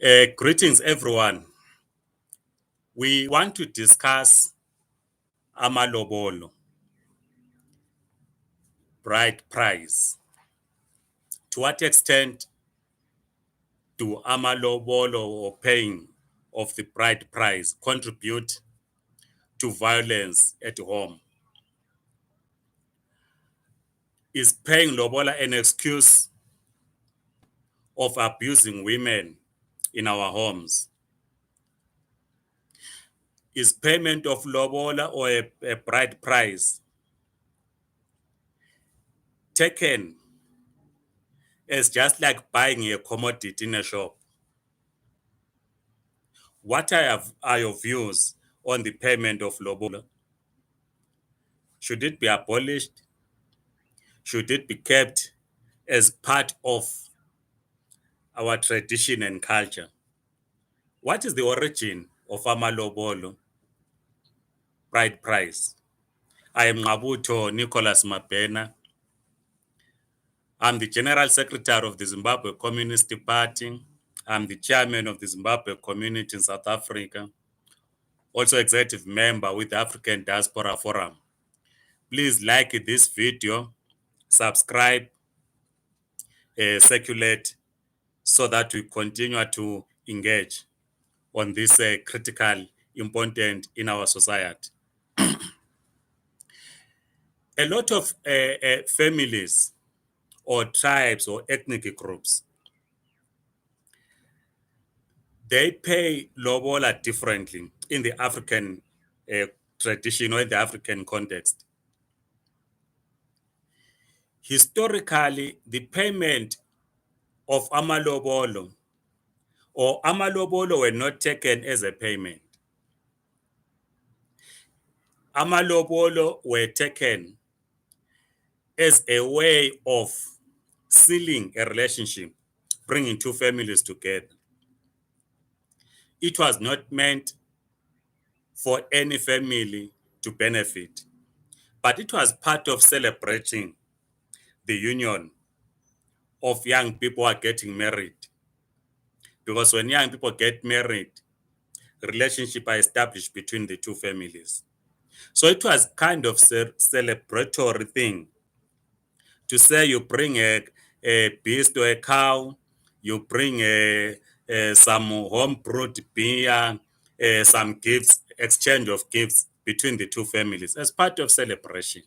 Greetings, everyone. We want to discuss amalobolo, bride price. To what extent do amalobolo or paying of the bride price contribute to violence at home? Is paying lobola an excuse of abusing women in our homes? Is payment of lobola or a bride price taken as just like buying a commodity in a shop? What are your views on the payment of lobola? Should it be abolished? Should it be kept as part of our tradition and culture? What is the origin of amalobolo bride price? I am Ngabuto Nicholas Mabena. I'm the General Secretary of the Zimbabwe Communist Party. I'm the Chairman of the Zimbabwe Community in South Africa, also Executive Member with the African Diaspora Forum. Please like this video, subscribe, circulate, so that we continue to engage on this critical important in our society. A lot of families or tribes or ethnic groups, they pay lobola differently in the African tradition or in the African context. Historically, the payment of amalobolo or amalobolo were not taken as a payment. Amalobolo were taken as a way of sealing a relationship, bringing two families together. It was not meant for any family to benefit, but it was part of celebrating the union of young people who are getting married. Because when young people get married, relationships are established between the two families. So it was kind of celebratory thing to say you bring a beast or a cow, you bring some home brewed beer, some gifts, exchange of gifts between the two families as part of celebration.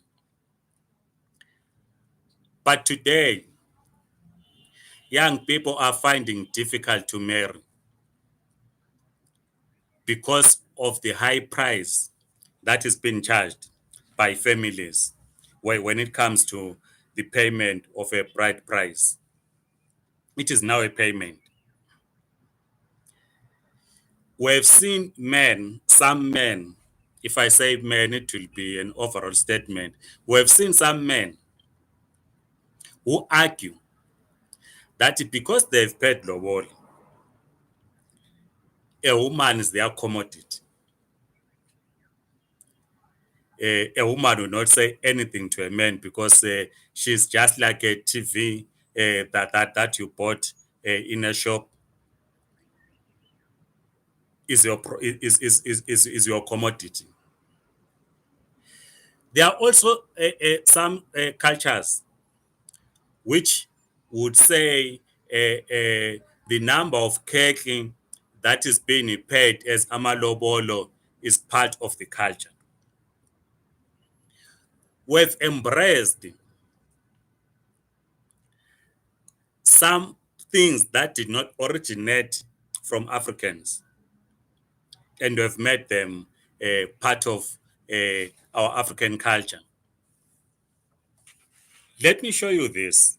But today, young people are finding difficult to marry because of the high price that is being charged by families when it comes to the payment of a bride price. It is now a payment. We've seen men, some men, if I say men, it will be an overall statement. We've seen some men who argue that because they've paid lobola, a woman is their commodity. A woman will not say anything to a man because she's just like a TV that you bought in a shop is your commodity. There are also some cultures which would say the number of cake that is being paid as amalobolo is part of the culture. We've embraced some things that did not originate from Africans, and we've made them part of our African culture. Let me show you this.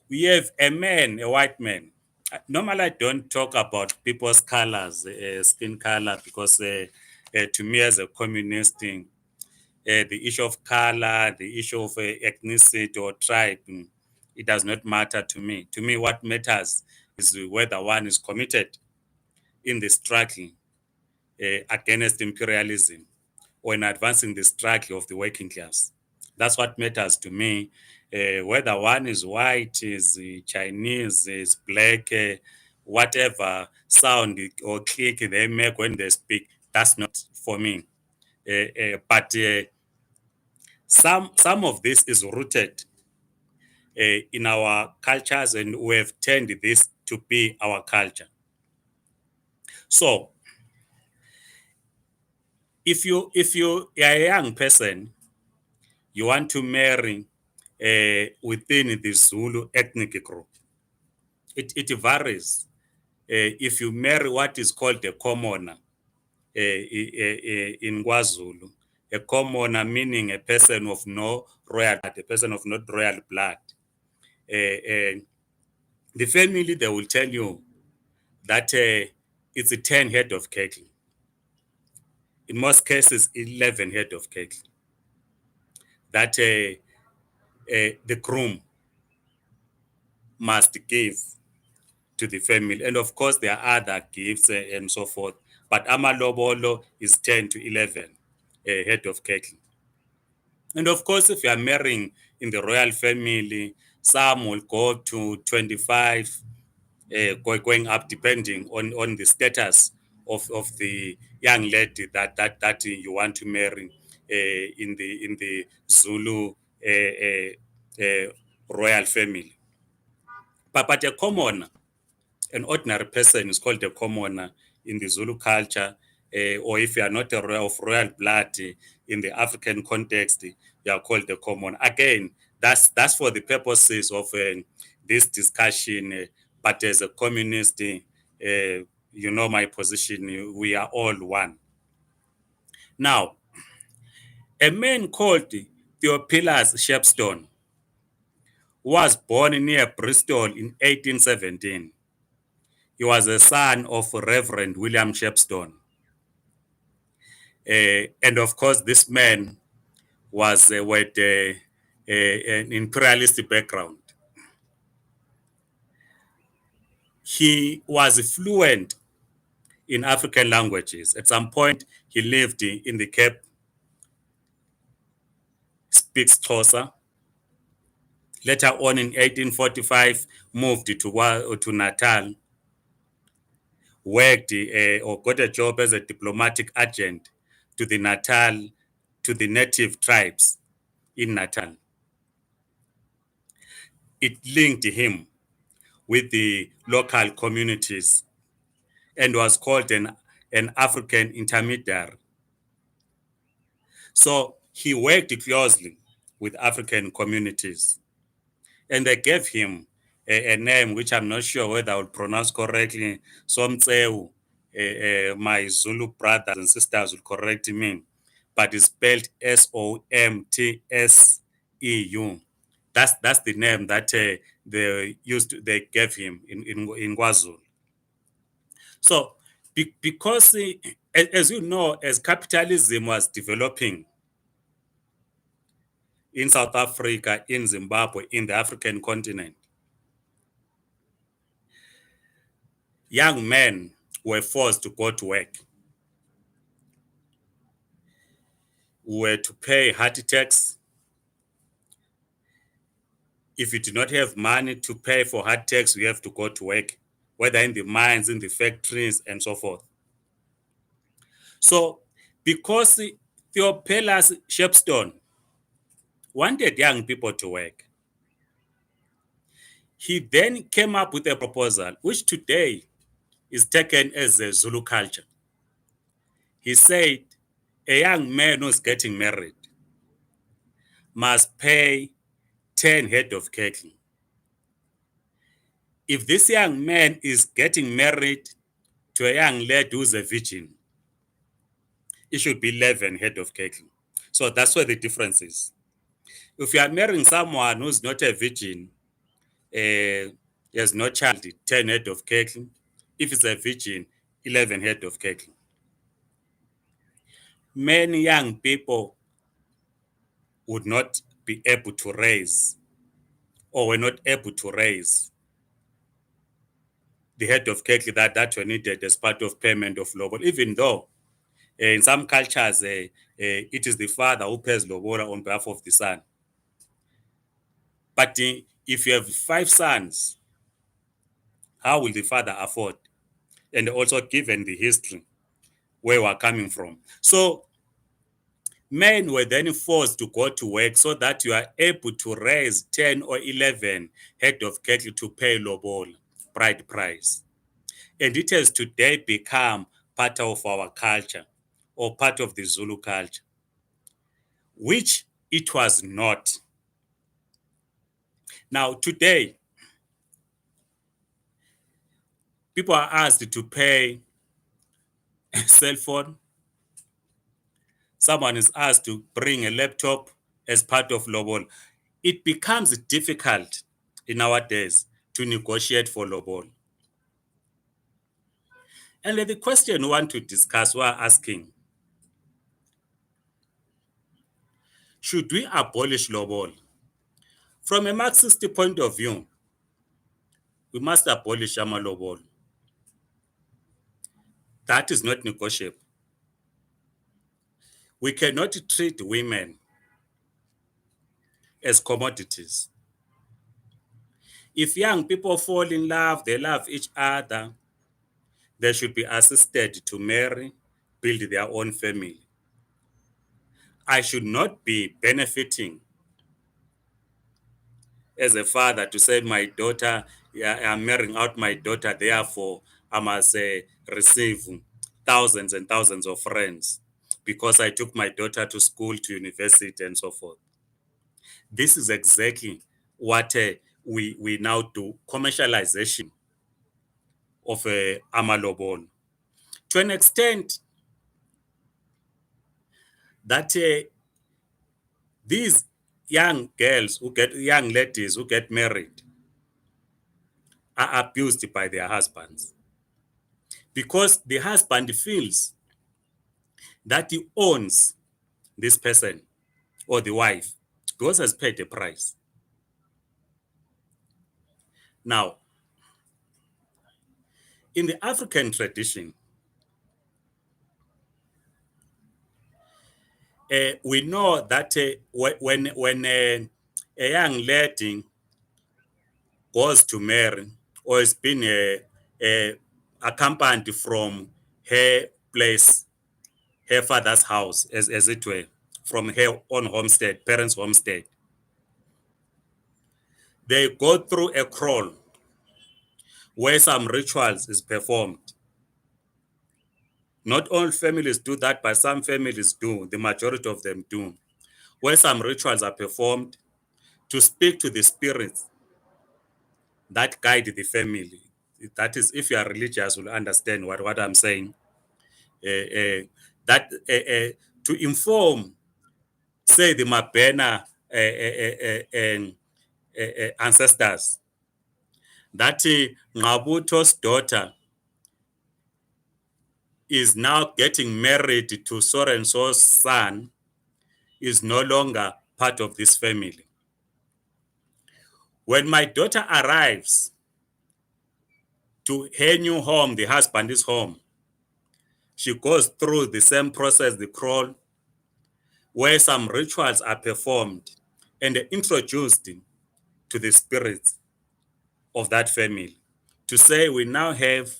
We have a man, a white man. Normally, I don't talk about people's colors, skin color, because to me, as a communist thing, the issue of color, the issue of ethnicity or tribe, it does not matter to me. To me, what matters is whether one is committed in the struggle against imperialism or in advancing the struggle of the working class. That's what matters to me. Whether one is white, is Chinese, is black, whatever sound or click they make when they speak, that's not for me. But some of this is rooted in our cultures, and we have turned this to be our culture. So, if you are a young person, you want to marry within the Zulu ethnic group, it varies. If you marry what is called a commoner in KwaZulu, a commoner meaning a person of no royal blood, a person of not royal blood, the family they will tell you that it's a 10 head of cattle. In most cases, 11 head of cattle. That the groom must give to the family. And of course, there are other gifts and so forth. But Lobolo is 10 to 11 head of cattle. And of course, if you are marrying in the royal family, some will go to 25, going up depending on the status of the young lady that you want to marry in the Zulu royal family. But a commoner, an ordinary person is called a commoner in the Zulu culture, or if you are not of royal blood in the African context, you are called a commoner. Again, that's for the purposes of this discussion. But as a communist, you know my position. We are all one. Now, a man called Theophilus Shepstone was born near Bristol in 1817. He was a son of Reverend William Shepstone. And of course, this man was with an imperialist background. He was fluent in African languages. At some point, he lived in the Cape, speaks Xhosa. Later on in 1845, moved to Natal, worked or got a job as a diplomatic agent to the native tribes in Natal. It linked him with the local communities and was called an African intermediary. So he worked closely with African communities, and they gave him a name which I'm not sure whether I will pronounce correctly. Somtseu. My Zulu brothers and sisters will correct me, but it's spelled Somtseu. That's the name that they gave him in KwaZulu. So because as you know, as capitalism was developing in South Africa, in Zimbabwe, in the African continent, young men were forced to go to work, were to pay hard tax. If you do not have money to pay for hard tax, you have to go to work, whether in the mines, in the factories, and so forth. So, because Theophilus Shepstone wanted young people to work, he then came up with a proposal, which today is taken as a Zulu culture. He said a young man who's getting married must pay 10 head of cattle. If this young man is getting married to a young lady who's a virgin, it should be 11 head of cattle. So that's where the difference is. If you are marrying someone who's not a virgin, has no child, 10 head of cattle. If it's a virgin, 11 head of cattle. Many young people would not be able to raise, or were not able to raise, the head of cattle that were needed as part of payment of lobola, even though in some cultures it is the father who pays lobola on behalf of the son. But if you have 5 sons, how will the father afford? And also given the history where we're coming from. So men were then forced to go to work so that you are able to raise 10 or 11 head of cattle to pay lobola, bride price. And it has today become part of our culture or part of the Zulu culture, which it was not. Now, today, people are asked to pay a cell phone. Someone is asked to bring a laptop as part of lobola. It becomes difficult in our days to negotiate for lobola. And the question we want to discuss, we're asking, should we abolish lobola? From a Marxist point of view, we must abolish lobola. That is not negotiable. We cannot treat women as commodities. If young people fall in love, they love each other, they should be assisted to marry, build their own family. I should not be benefiting as a father to say my daughter, yeah, I'm marrying out my daughter, therefore I must receive thousands and thousands of friends because I took my daughter to school, to university, and so forth. This is exactly what we now do, commercialization of amalobol. To an extent that these young girls young ladies who get married are abused by their husbands because the husband feels that he owns this person or the wife because has paid a price. Now, in the African tradition, we know that when a young lady goes to marry or has been accompanied from her place, her father's house, as it were, from her own homestead, parents' homestead, they go through a crawl where some rituals is performed. Not all families do that, but some families do. The majority of them do. Where some rituals are performed to speak to the spirits that guide the family. That is, if you are religious, will understand what I'm saying. That to inform, say, the Mabena ancestors that Ngabuto's daughter is now getting married to so and so's son, is no longer part of this family. When my daughter arrives to her new home, the husband is home, she goes through the same process, the crawl, where some rituals are performed and introduced to the spirits of that family. To say we now have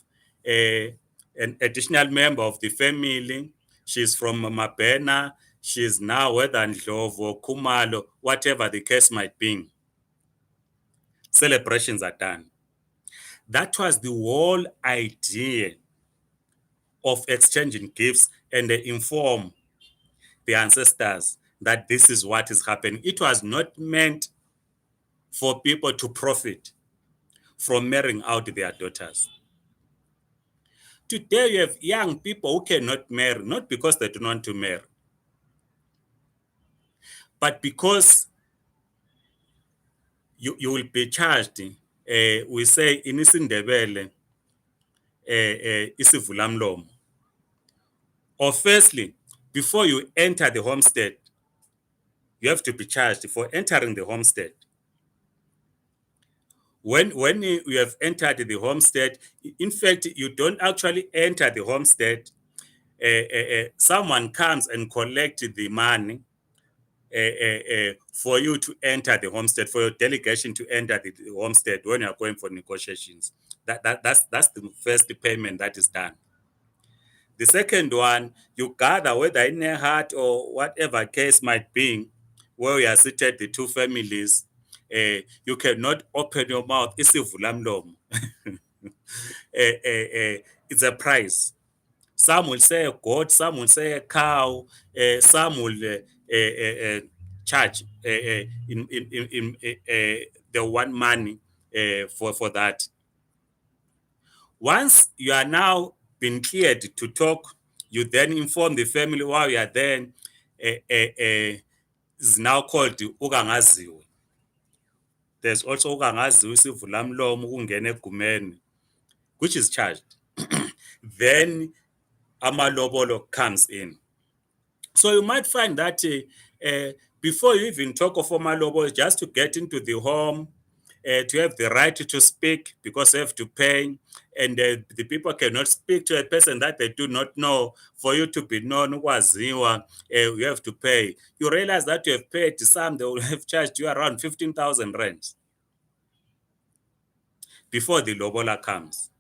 an additional member of the family. She's from Mabena. She's now whether Ndlovu, Kumalo, whatever the case might be. Celebrations are done. That was the whole idea of exchanging gifts and they inform the ancestors that this is what is happening. It was not meant for people to profit from marrying out their daughters. Today you have young people who cannot marry, not because they do not want to marry, but because you will be charged. We say in isiNdebele, isivulamlomo. Or firstly, before you enter the homestead, you have to be charged for entering the homestead. When you have entered the homestead, in fact, you don't actually enter the homestead. Someone comes and collects the money for you to enter the homestead, for your delegation to enter the homestead when you are going for negotiations. That's the first payment that is done. The second one, you gather whether in a hut or whatever case might be, where we are seated, the two families, you cannot open your mouth. Isivulamlomo. It's a price. Some will say a goat, some will say a cow, some will charge in the one money for that. Once you are now been cleared to talk, you then inform the family while you are there. Is now called ukangaziwe. There's also ukangaziwe isivulamlomo ukungena egumeni, which is charged. Then amalobolo comes in. So you might find that before you even talk of amalobolo, just to get into the home, to have the right to speak because they have to pay, and the people cannot speak to a person that they do not know. For you to be known, you have to pay. You realize that you have paid some, they will have charged you around 15,000 rands before the lobola comes.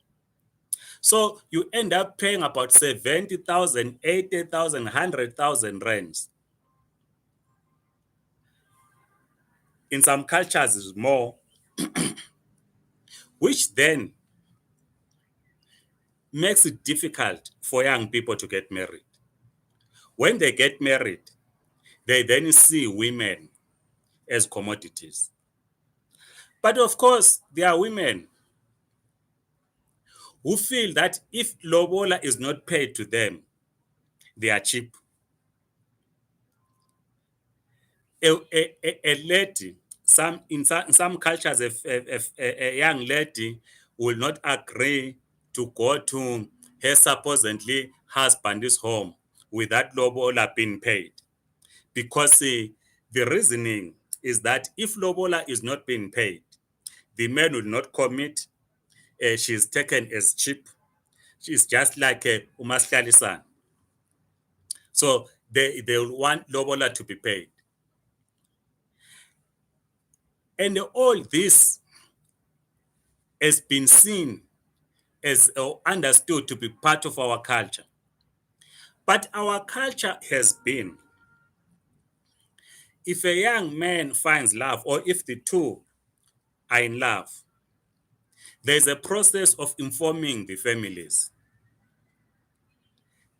So you end up paying about 70,000, 80,000, 100,000 rands. In some cultures, is more, which then makes it difficult for young people to get married. When they get married, they then see women as commodities. But of course, there are women who feel that if lobola is not paid to them, they are cheap. A lady, in some cultures, a young lady will not agree to go to her supposedly husband's home without lobola being paid. Because the reasoning is that if lobola is not being paid, the man will not commit. She is taken as cheap. She's just like a umaslalisan. So they will want lobola to be paid. And all this has been seen as understood to be part of our culture. But our culture has been, if a young man finds love, or if the two are in love, there's a process of informing the families.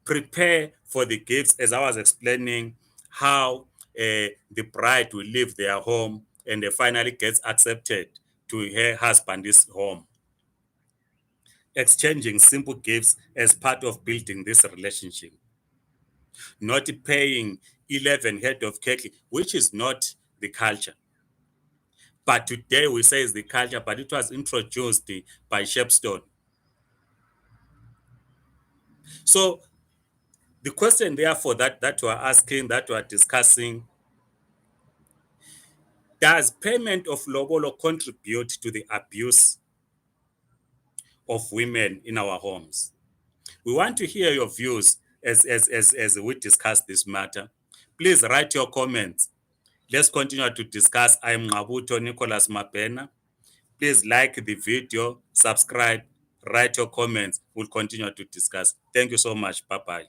Prepare for the gifts, as I was explaining, how the bride will leave their home and finally gets accepted to her husband's home. Exchanging simple gifts as part of building this relationship. Not paying 11 head of cattle, which is not the culture. But today we say it's the culture, but it was introduced by Shepstone. So the question therefore that we're asking, that we're discussing, does payment of lobolo contribute to the abuse of women in our homes? We want to hear your views as we discuss this matter. Please write your comments. Let's continue to discuss. I'm Ngabuto Nicholas Mapena. Please like the video, subscribe, write your comments. We'll continue to discuss. Thank you so much. Bye-bye.